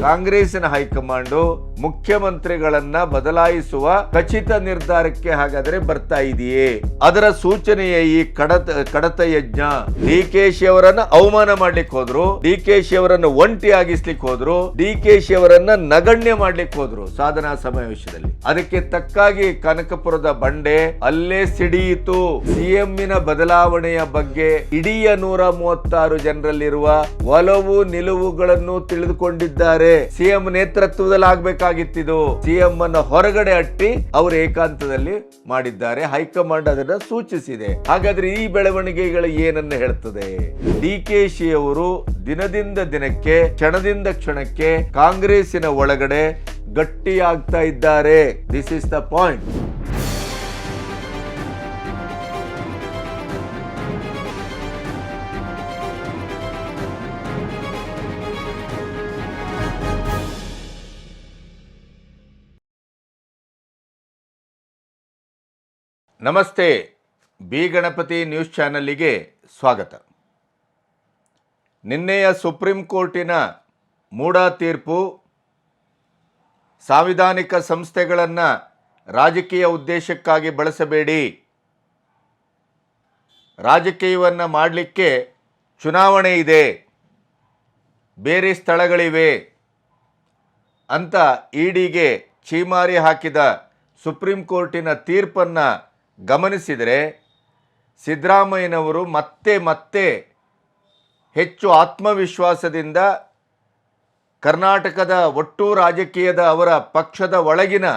ಕಾಂಗ್ರೆಸ್ಸಿನ ಹೈಕಮಾಂಡು ಮುಖ್ಯಮಂತ್ರಿಗಳನ್ನ ಬದಲಾಯಿಸುವ ಖಚಿತ ನಿರ್ಧಾರಕ್ಕೆ ಹಾಗಾದ್ರೆ ಬರ್ತಾ ಇದೆಯೇ? ಅದರ ಸೂಚನೆಯ ಈ ಕಡತ ಯಜ್ಞ. ಡಿಕೆಶಿ ಅವರನ್ನ ಅವಮಾನ ಮಾಡ್ಲಿಕ್ಕೆ ಹೋದ್ರು, ಡಿಕೆಶಿ ಅವರನ್ನ ಒಂಟಿ ಆಗಿಸ್ಲಿಕ್ಕೆ ಹೋದ್ರು, ಡಿಕೆಶಿ ಅವರನ್ನ ನಗಣ್ಯ ಮಾಡ್ಲಿಕ್ಕೆ ಹೋದ್ರು ಸಾಧನಾ ಸಮಾವೇಶದಲ್ಲಿ. ಅದಕ್ಕೆ ತಕ್ಕಾಗಿ ಕನಕಪುರದ ಬಂಡೆ ಅಲ್ಲೇ ಸಿಡಿಯಿತು. ಸಿಎಂನ ಬದಲಾವಣೆಯ ಬಗ್ಗೆ ಇಡೀ 136 ಜನರಲ್ಲಿರುವ ಒಲವು ನಿಲುವುಗಳನ್ನು ತಿಳಿದುಕೊಂಡಿದ್ದಾರೆ. ಸಿಎಂ ನೇತೃತ್ವದಲ್ಲಿ ಆಗ್ಬೇಕಾಗಿತ್ತಿದು. ಸಿಎಂ ಅನ್ನು ಹೊರಗಡೆ ಅಟ್ಟಿ ಅವರು ಏಕಾಂತದಲ್ಲಿ ಮಾಡಿದ್ದಾರೆ. ಹೈಕಮಾಂಡ್ ಅದನ್ನ ಸೂಚಿಸಿದೆ. ಹಾಗಾದ್ರೆ ಈ ಬೆಳವಣಿಗೆಗಳು ಏನನ್ನ ಹೇಳ್ತದೆ? ಡಿಕೆಶಿ ಅವರು ದಿನದಿಂದ ದಿನಕ್ಕೆ, ಕ್ಷಣದಿಂದ ಕ್ಷಣಕ್ಕೆ ಕಾಂಗ್ರೆಸ್ಸಿನ ಒಳಗಡೆ ಗಟ್ಟಿಯಾಗ್ತಾ ಇದ್ದಾರೆ. This is the point. ನಮಸ್ತೆ, ಬಿ ಗಣಪತಿ ನ್ಯೂಸ್ ಚಾನಲ್ಗೆ ಸ್ವಾಗತ. ನಿನ್ನೆಯ ಸುಪ್ರೀಂ ಕೋರ್ಟಿನ ಮೂಢ ತೀರ್ಪು ಸಾಂವಿಧಾನಿಕ ಸಂಸ್ಥೆಗಳನ್ನು ರಾಜಕೀಯ ಉದ್ದೇಶಕ್ಕಾಗಿ ಬಳಸಬೇಡಿ, ರಾಜಕೀಯವನ್ನು ಮಾಡಲಿಕ್ಕೆ ಚುನಾವಣೆ ಇದೆ, ಬೇರೆ ಸ್ಥಳಗಳಿವೆ ಅಂತ ಇಡಿಗೆ ಛೀಮಾರಿ ಹಾಕಿದ ಸುಪ್ರೀಂ ಕೋರ್ಟಿನ ತೀರ್ಪನ್ನು ಗಮನಿಸಿದರೆ ಸಿದ್ದರಾಮಯ್ಯನವರು ಮತ್ತೆ ಹೆಚ್ಚು ಆತ್ಮವಿಶ್ವಾಸದಿಂದ ಕರ್ನಾಟಕದ ಒಟ್ಟು ರಾಜಕೀಯದ ಅವರ ಪಕ್ಷದ ಒಳಗಿನ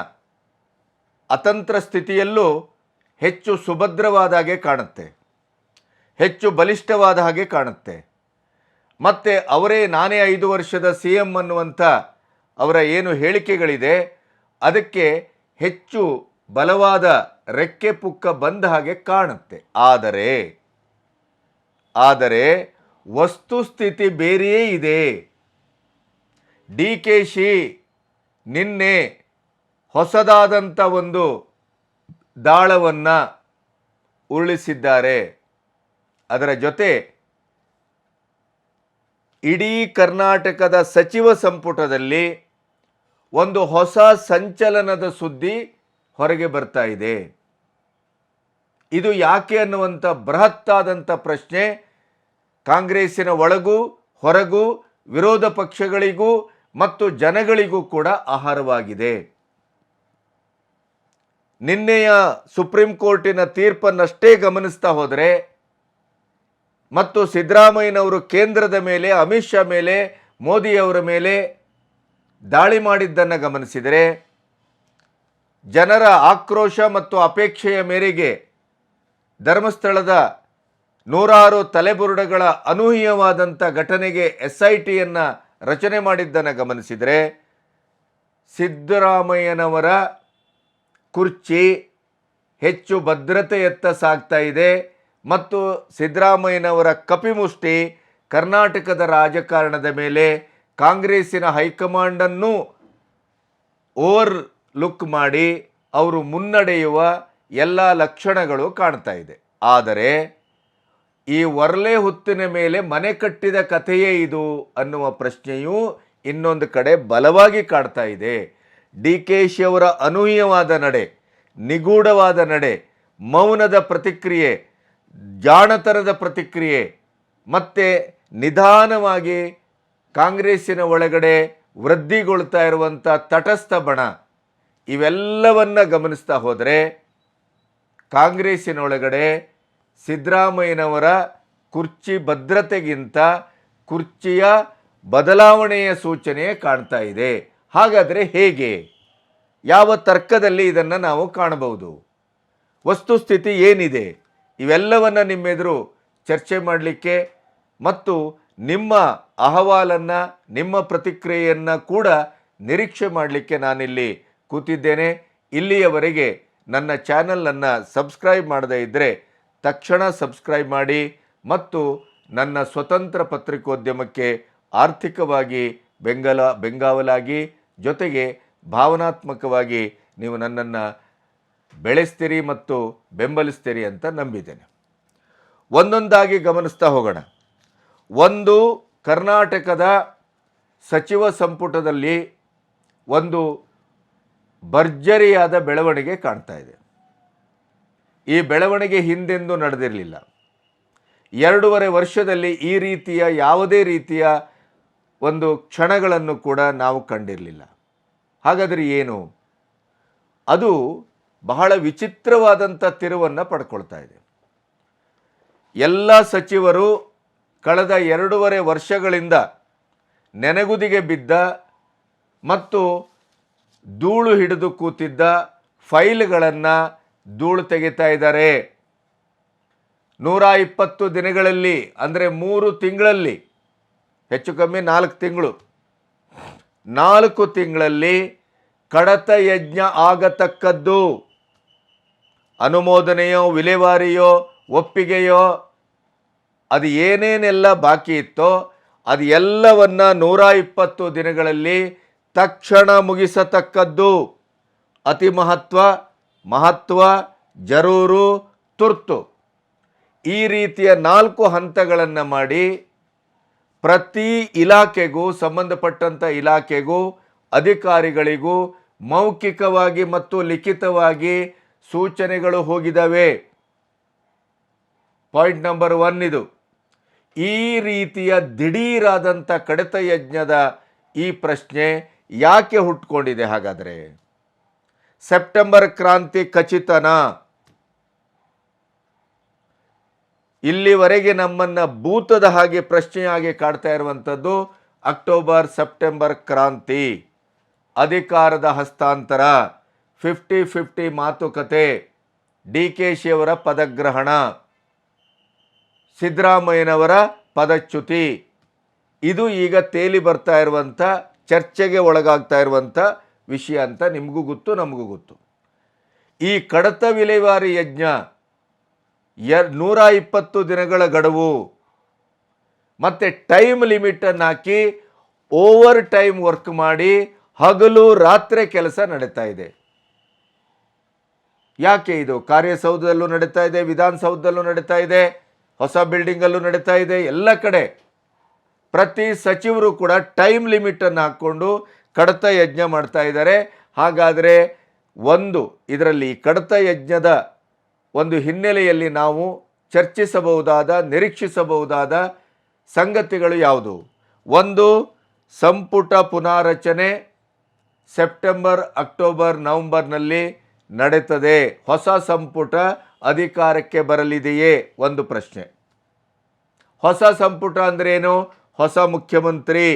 ಅತಂತ್ರ ಸ್ಥಿತಿಯಲ್ಲೂ ಹೆಚ್ಚು ಸುಭದ್ರವಾದ ಹಾಗೆ ಕಾಣುತ್ತೆ, ಹೆಚ್ಚು ಬಲಿಷ್ಠವಾದ ಹಾಗೆ ಕಾಣುತ್ತೆ. ಮತ್ತು ಅವರೇ ನಾನೇ 5 ವರ್ಷದ ಸಿ ಎಂ ಅನ್ನುವಂಥ ಅವರ ಏನು ಹೇಳಿಕೆಗಳಿದೆ ಅದಕ್ಕೆ ಹೆಚ್ಚು ಬಲವಾದ ರೆಕ್ಕೆ ಪುಕ್ಕ ಬಂದ ಹಾಗೆ ಕಾಣುತ್ತೆ. ಆದರೆ ವಸ್ತುಸ್ಥಿತಿ ಬೇರೆಯೇ ಇದೆ. ಡಿಕೆಶಿ ನಿನ್ನೆ ಹೊಸದಾದಂಥ ಒಂದು ದಾಳವನ್ನು ಉರುಳಿಸಿದ್ದಾರೆ. ಅದರ ಜೊತೆ ಇಡೀ ಕರ್ನಾಟಕದ ಸಚಿವ ಸಂಪುಟದಲ್ಲಿ ಒಂದು ಹೊಸ ಸಂಚಲನದ ಸುದ್ದಿ ಹೊರಗೆ ಬರ್ತಾ ಇದೆ. ಇದು ಯಾಕೆ ಅನ್ನುವಂಥ ಬೃಹತ್ತಾದಂಥ ಪ್ರಶ್ನೆ ಕಾಂಗ್ರೆಸ್ಸಿನ ಒಳಗೂ ಹೊರಗೂ ವಿರೋಧ ಪಕ್ಷಗಳಿಗೂ ಮತ್ತು ಜನಗಳಿಗೂ ಕೂಡ ಆಹಾರವಾಗಿದೆ. ನಿನ್ನೆಯ ಸುಪ್ರೀಂ ಕೋರ್ಟಿನ ತೀರ್ಪನ್ನಷ್ಟೇ ಗಮನಿಸ್ತಾ ಹೋದರೆ ಮತ್ತು ಸಿದ್ದರಾಮಯ್ಯನವರು ಕೇಂದ್ರದ ಮೇಲೆ, ಅಮಿತ್ ಶಾ ಮೇಲೆ, ಮೋದಿಯವರ ಮೇಲೆ ದಾಳಿ ಮಾಡಿದ್ದನ್ನು ಗಮನಿಸಿದರೆ, ಜನರ ಆಕ್ರೋಶ ಮತ್ತು ಅಪೇಕ್ಷೆಯ ಮೇರೆಗೆ ಧರ್ಮಸ್ಥಳದ 106 ತಲೆಬುರುಡೆಗಳ ಅನೂಹ್ಯವಾದಂಥ ಘಟನೆಗೆ SITಯನ್ನು ರಚನೆ ಮಾಡಿದ್ದನ್ನು ಗಮನಿಸಿದರೆ, ಸಿದ್ದರಾಮಯ್ಯನವರ ಕುರ್ಚಿ ಹೆಚ್ಚು ಭದ್ರತೆಯತ್ತ ಸಾಗ್ತಾ ಇದೆ ಮತ್ತು ಸಿದ್ದರಾಮಯ್ಯನವರ ಕಪಿಮುಷ್ಟಿ ಕರ್ನಾಟಕದ ರಾಜಕಾರಣದ ಮೇಲೆ, ಕಾಂಗ್ರೆಸ್ಸಿನ ಹೈಕಮಾಂಡನ್ನು ಓವರ್ ಲುಕ್ ಮಾಡಿ ಅವರು ಮುನ್ನಡೆಯುವ ಎಲ್ಲ ಲಕ್ಷಣಗಳು ಕಾಣ್ತಾ ಇದೆ. ಆದರೆ ಈ ಒರ್ಲೆ ಹುತ್ತಿನ ಮೇಲೆ ಮನೆ ಕಟ್ಟಿದ ಕಥೆಯೇ ಇದು ಅನ್ನುವ ಪ್ರಶ್ನೆಯೂ ಇನ್ನೊಂದು ಕಡೆ ಬಲವಾಗಿ ಕಾಡ್ತಾ ಇದೆ. ಡಿಕೆಶಿ ಅವರ ಅನೂಹ್ಯವಾದ ನಡೆ, ನಿಗೂಢವಾದ ನಡೆ, ಮೌನದ ಪ್ರತಿಕ್ರಿಯೆ, ಜಾಣತನದ ಪ್ರತಿಕ್ರಿಯೆ ಮತ್ತು ನಿಧಾನವಾಗಿ ಕಾಂಗ್ರೆಸ್ಸಿನ ಒಳಗಡೆ ವೃದ್ಧಿಗೊಳ್ತಾ ಇರುವಂಥ ತಟಸ್ಥ ಬಣ, ಇವೆಲ್ಲವನ್ನು ಗಮನಿಸ್ತಾ ಹೋದರೆ ಕಾಂಗ್ರೆಸ್ಸಿನ ಒಳಗಡೆ ಸಿದ್ದರಾಮಯ್ಯನವರ ಕುರ್ಚಿ ಭದ್ರತೆಗಿಂತ ಕುರ್ಚಿಯ ಬದಲಾವಣೆಯ ಸೂಚನೆ ಕಾಣ್ತಾ ಇದೆ. ಹಾಗಾದರೆ ಹೇಗೆ, ಯಾವ ತರ್ಕದಲ್ಲಿ ಇದನ್ನು ನಾವು ಕಾಣಬಹುದು? ವಸ್ತುಸ್ಥಿತಿ ಏನಿದೆ? ಇವೆಲ್ಲವನ್ನು ನಿಮ್ಮೆದುರು ಚರ್ಚೆ ಮಾಡಲಿಕ್ಕೆ ಮತ್ತು ನಿಮ್ಮ ಅಹವಾಲನ್ನು, ನಿಮ್ಮ ಪ್ರತಿಕ್ರಿಯೆಯನ್ನು ಕೂಡ ನಿರೀಕ್ಷೆ ಮಾಡಲಿಕ್ಕೆ ನಾನಿಲ್ಲಿ ಕೂತಿದ್ದೇನೆ. ಇಲ್ಲಿಯವರೆಗೆ ನನ್ನ ಚಾನಲನ್ನು ಸಬ್ಸ್ಕ್ರೈಬ್ ಮಾಡದೇ ಇದ್ದರೆ ತಕ್ಷಣ ಸಬ್ಸ್ಕ್ರೈಬ್ ಮಾಡಿ ಮತ್ತು ನನ್ನ ಸ್ವತಂತ್ರ ಪತ್ರಿಕೋದ್ಯಮಕ್ಕೆ ಆರ್ಥಿಕವಾಗಿ ಬೆಂಗಾವಲಾಗಿ, ಜೊತೆಗೆ ಭಾವನಾತ್ಮಕವಾಗಿ ನೀವು ನನ್ನನ್ನು ಬೆಳೆಸ್ತೀರಿ ಮತ್ತು ಬೆಂಬಲಿಸ್ತೀರಿ ಅಂತ ನಂಬಿದ್ದೇನೆ. ಒಂದೊಂದಾಗಿ ಗಮನಿಸ್ತಾ ಹೋಗೋಣ. ಒಂದು, ಕರ್ನಾಟಕದ ಸಚಿವ ಸಂಪುಟದಲ್ಲಿ ಒಂದು ಭರ್ಜರಿಯಾದ ಬೆಳವಣಿಗೆ ಕಾಣ್ತಾ ಇದೆ. ಈ ಬೆಳವಣಿಗೆ ಹಿಂದೆಂದೂ ನಡೆದಿರಲಿಲ್ಲ. 2.5 ವರ್ಷದಲ್ಲಿ ಈ ರೀತಿಯ ಯಾವುದೇ ರೀತಿಯ ಒಂದು ಕ್ಷಣಗಳನ್ನು ಕೂಡ ನಾವು ಕಂಡಿರಲಿಲ್ಲ. ಹಾಗಾದರೆ ಏನು? ಅದು ಬಹಳ ವಿಚಿತ್ರವಾದಂಥ ತಿರುವನ್ನು ಪಡ್ಕೊಳ್ತಾ ಇದೆ. ಎಲ್ಲ ಸಚಿವರು ಕಳೆದ 2.5 ವರ್ಷಗಳಿಂದ ನೆನೆಗುದಿಗೆ ಬಿದ್ದ ಮತ್ತು ಧೂಳು ಹಿಡಿದು ಕೂತಿದ್ದ ಫೈಲ್ಗಳನ್ನು ಧೂಳು ತೆಗಿತಾ ಇದ್ದಾರೆ. 120 ದಿನಗಳಲ್ಲಿ, ಅಂದರೆ 3 ತಿಂಗಳಲ್ಲಿ, ಹೆಚ್ಚು ಕಮ್ಮಿ 4 ತಿಂಗಳು, 4 ತಿಂಗಳಲ್ಲಿ ಕಡತ ಯಜ್ಞ ಆಗತಕ್ಕದ್ದು, ಅನುಮೋದನೆಯೋ ವಿಲೇವಾರಿಯೋ ಒಪ್ಪಿಗೆಯೋ ಅದು ಏನೇನೆಲ್ಲ ಬಾಕಿ ಇತ್ತೋ ಅದು ಎಲ್ಲವನ್ನ 120 ದಿನಗಳಲ್ಲಿ ತಕ್ಷಣ ಮುಗಿಸತಕ್ಕದ್ದು. ಅತಿ ಮಹತ್ವ, ಜರೂರು, ತುರ್ತು ಈ ರೀತಿಯ 4 ಹಂತಗಳನ್ನು ಮಾಡಿ ಪ್ರತಿ ಇಲಾಖೆಗೂ, ಸಂಬಂಧಪಟ್ಟಂಥ ಇಲಾಖೆಗೂ, ಅಧಿಕಾರಿಗಳಿಗೂ ಮೌಖಿಕವಾಗಿ ಮತ್ತು ಲಿಖಿತವಾಗಿ ಸೂಚನೆಗಳು ಹೋಗಿದ್ದಾವೆ. ಪಾಯಿಂಟ್ ನಂಬರ್ 1 ಇದು. ಈ ರೀತಿಯ ದಿಢೀರಾದಂಥ ಕಡತ ಯಜ್ಞದ ಈ ಪ್ರಶ್ನೆ ಯಾಕೆ ಹುಟ್ಕೊಂಡಿದೆ? ಹಾಗಾದರೆ ಸೆಪ್ಟೆಂಬರ್ ಕ್ರಾಂತಿ ಖಚಿತನಾ? ಇಲ್ಲಿವರೆಗೆ ನಮ್ಮನ್ನು ಭೂತದ ಹಾಗೆ ಪ್ರಶ್ನೆಯಾಗಿ ಕಾಡ್ತಾ ಇರುವಂಥದ್ದು ಅಕ್ಟೋಬರ್-ಸೆಪ್ಟೆಂಬರ್ ಕ್ರಾಂತಿ, ಅಧಿಕಾರದ ಹಸ್ತಾಂತರ, 50-50 ಮಾತುಕತೆ, DK ಅವರ ಪದಗ್ರಹಣ, ಸಿದ್ದರಾಮಯ್ಯನವರ ಪದಚ್ಯುತಿ, ಇದು ಈಗ ತೇಲಿ ಬರ್ತಾ ಇರುವಂಥ, ಚರ್ಚೆಗೆ ಒಳಗಾಗ್ತಾ ಇರುವಂಥ ವಿಷಯ ಅಂತ ನಿಮಗೂ ಗೊತ್ತು, ನಮಗೂ ಗೊತ್ತು. ಈ ಕಡತ ವಿಲೇವಾರಿ ಯಜ್ಞ 120 ದಿನಗಳ ಗಡುವು ಮತ್ತು ಟೈಮ್ ಲಿಮಿಟನ್ನು ಹಾಕಿ ಓವರ್ ಟೈಮ್ ವರ್ಕ್ ಮಾಡಿ ಹಗಲು ರಾತ್ರಿ ಕೆಲಸ ನಡೀತಾ ಇದೆ. ಯಾಕೆ ಇದು? ಕಾರ್ಯಸೌಧದಲ್ಲೂ ನಡೀತಾ ಇದೆ, ವಿಧಾನಸೌಧದಲ್ಲೂ ನಡೀತಾ ಇದೆ, ಹೊಸ ಬಿಲ್ಡಿಂಗಲ್ಲೂ ನಡೀತಾ ಇದೆ, ಎಲ್ಲ ಕಡೆ ಪ್ರತಿ ಸಚಿವರು ಕೂಡ ಟೈಮ್ ಲಿಮಿಟನ್ನು ಹಾಕ್ಕೊಂಡು ಕಡತ ಯಜ್ಞ ಮಾಡ್ತಾ ಇದ್ದಾರೆ. ಹಾಗಾದರೆ ಇದರಲ್ಲಿ ಕಡತ ಯಜ್ಞದ ಒಂದು ಹಿನ್ನೆಲೆಯಲ್ಲಿ ನಾವು ಚರ್ಚಿಸಬಹುದಾದ, ನಿರೀಕ್ಷಿಸಬಹುದಾದ ಸಂಗತಿಗಳು ಯಾವುದು? 1, ಸಂಪುಟ ಪುನಾರಚನೆ ಸೆಪ್ಟೆಂಬರ್, ಅಕ್ಟೋಬರ್, ನವೆಂಬರ್ನಲ್ಲಿ ನಡೀತದೆ. ಹೊಸ ಸಂಪುಟ ಅಧಿಕಾರಕ್ಕೆ ಬರಲಿದೆಯೇ? ಒಂದು ಪ್ರಶ್ನೆ. ಹೊಸ ಸಂಪುಟ ಅಂದ್ರೇನು? ಹೊಸ ಮುಖ್ಯಮಂತ್ರಿ.